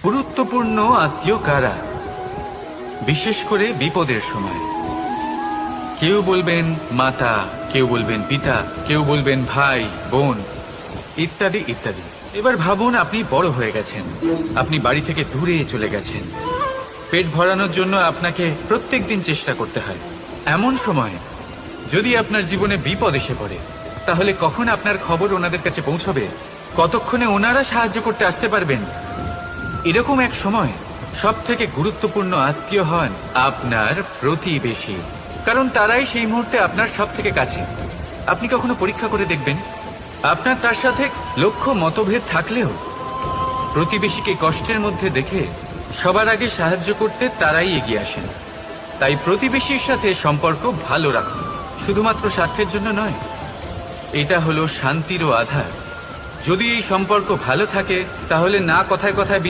গুরুত্বপূর্ণ আত্মীয় কারা, বিশেষ করে বিপদের সময়? কেউ বলবেন মাতা, কেউ বলবেন পিতা, কেউ বলবেন ভাই বোন, ইত্যাদি ইত্যাদি। এবার ভাবুন, আপনি বড় হয়ে গেছেন, আপনি বাড়ি থেকে দূরে চলে গেছেন। পেট ভরানোর জন্য আপনাকে প্রত্যেক দিন চেষ্টা করতে হয়। এমন সময় যদি আপনার জীবনে বিপদ এসে পড়ে, তাহলে কখন আপনার খবর ওনাদের কাছে পৌঁছবে? কতক্ষণে ওনারা সাহায্য করতে আসতে পারবেন? এরকম এক সময় সব থেকে গুরুত্বপূর্ণ আত্মীয় হন আপনার প্রতিবেশী, কারণ তারাই সেই মুহূর্তে আপনার সব থেকে কাছে। আপনি কখনো পরীক্ষা করে দেখবেন, আপনার তার সাথে লক্ষ্য মতভেদ থাকলেও প্রতিবেশীকে কষ্টের মধ্যে দেখে সবার আগে সাহায্য করতে তারাই এগিয়ে আসেন। তাই প্রতিবেশীর সাথে সম্পর্ক ভালো রাখুন, শুধুমাত্র স্বার্থের জন্য নয়। এটা হলো শান্তিরও আধার। যদি এই সম্পর্ক ভালো থাকে, তাহলে না কথায় কথায়